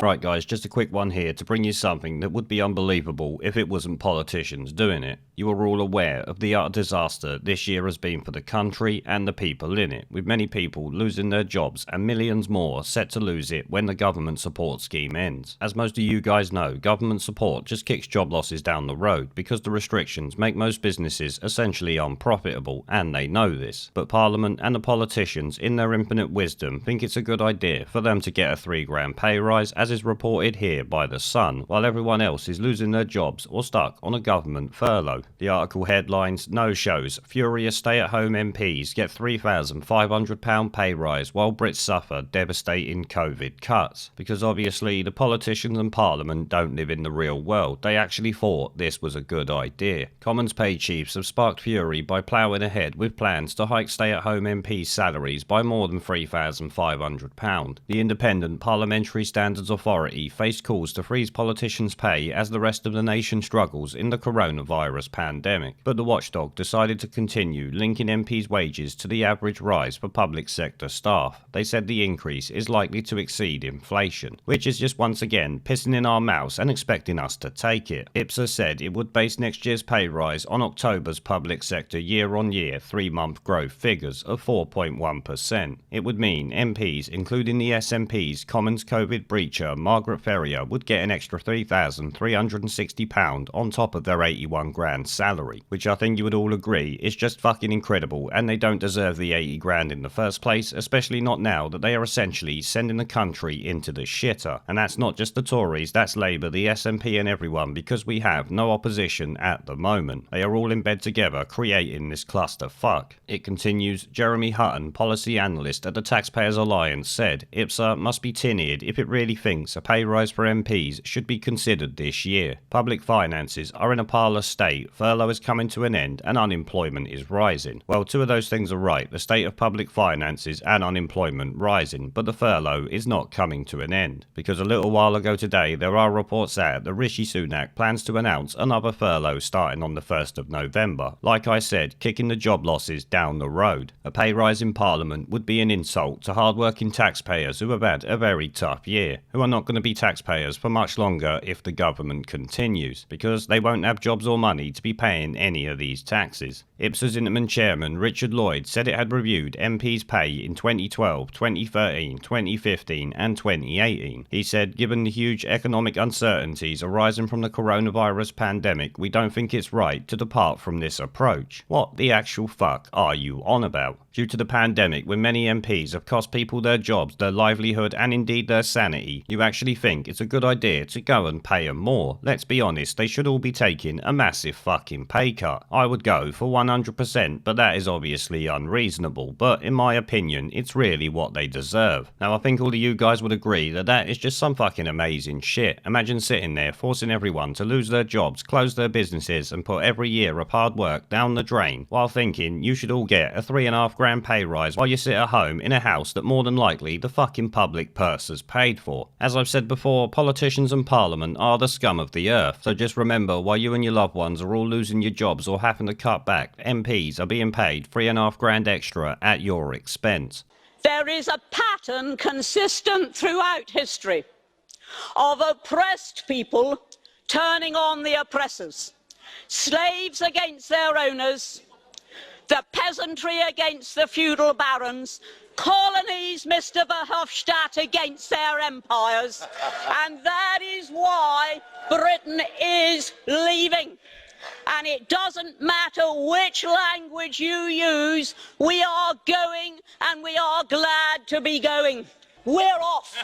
Right guys, just a quick one here to bring you something that would be unbelievable if it wasn't politicians doing it. You are all aware of the utter disaster this year has been for the country and the people in it, with many people losing their jobs and millions more set to lose it when the government support scheme ends. As most of you guys know, government support just kicks job losses down the road because the restrictions make most businesses essentially unprofitable, and they know this. But Parliament and the politicians, in their infinite wisdom, think it's a good idea for them to get a £3 pay rise, as is reported here by The Sun, while everyone else is losing their jobs or stuck on a government furlough. The article headlines: no-shows, furious stay-at-home MPs get £3,500 pay rise while Brits suffer devastating COVID cuts. Because obviously the politicians and Parliament don't live in the real world, they actually thought this was a good idea. Commons pay chiefs have sparked fury by ploughing ahead with plans to hike stay-at-home MPs' salaries by more than £3,500. The Independent Parliamentary Standards Authority faced calls to freeze politicians' pay as the rest of the nation struggles in the coronavirus pandemic, but the watchdog decided to continue linking MPs' wages to the average rise for public sector staff. They said the increase is likely to exceed inflation, which is just once again pissing in our mouths and expecting us to take it. Ipsos said it would base next year's pay rise on October's public sector year-on-year 3-month growth figures of 4.1%. It would mean MPs, including the SNP's Commons COVID breacher Margaret Ferrier, would get an extra £3,360 on top of their 81 grand salary, which I think you would all agree is just fucking incredible, and they don't deserve the 80 grand in the first place, especially not now that they are essentially sending the country into the shitter. And that's not just the Tories, that's Labour, the SNP and everyone, because we have no opposition at the moment. They are all in bed together creating this clusterfuck. It continues: Jeremy Hutton, policy analyst at the Taxpayers Alliance, said IPSA must be tin-eared if it really thinks a pay rise for MPs should be considered this year. Public finances are in a parlous state, furlough is coming to an end, and unemployment is rising. Well, two of those things are right: the state of public finances and unemployment rising, but the furlough is not coming to an end. Because a little while ago today, there are reports out that Rishi Sunak plans to announce another furlough starting on the 1st of November. Like I said, kicking the job losses down the road. A pay rise in Parliament would be an insult to hard-working taxpayers who have had a very tough year, who are not going to be taxpayers for much longer if the government continues, because they won't have jobs or money to be paying any of these taxes. Ipsos Interim Chairman Richard Lloyd said it had reviewed MPs' pay in 2012, 2013, 2015 and 2018. He said, given the huge economic uncertainties arising from the coronavirus pandemic, we don't think it's right to depart from this approach. What the actual fuck are you on about? Due to the pandemic, when many MPs have cost people their jobs, their livelihood and indeed their sanity, you actually think it's a good idea to go and pay them more? Let's be honest, they should all be taking a massive fucking pay cut. I would go for 100%, but that is obviously unreasonable, but in my opinion, it's really what they deserve. Now, I think all of you guys would agree that that is just some fucking amazing shit. Imagine sitting there forcing everyone to lose their jobs, close their businesses and put every year of hard work down the drain, while thinking you should all get a £3.5 grand pay rise while you sit at home in a house that more than likely the fucking public purse has paid for. As I've said before, politicians and Parliament are the scum of the earth, so just remember, while you and your loved ones are all losing your jobs or having to cut back, MPs are being paid £3.5 grand extra at your expense. There is a pattern consistent throughout history of oppressed people turning on the oppressors, slaves against their owners, the peasantry against the feudal barons, colonies, Mr. Verhofstadt, against their empires. And that is why Britain is leaving. And it doesn't matter which language you use, we are going, and we are glad to be going. We're off.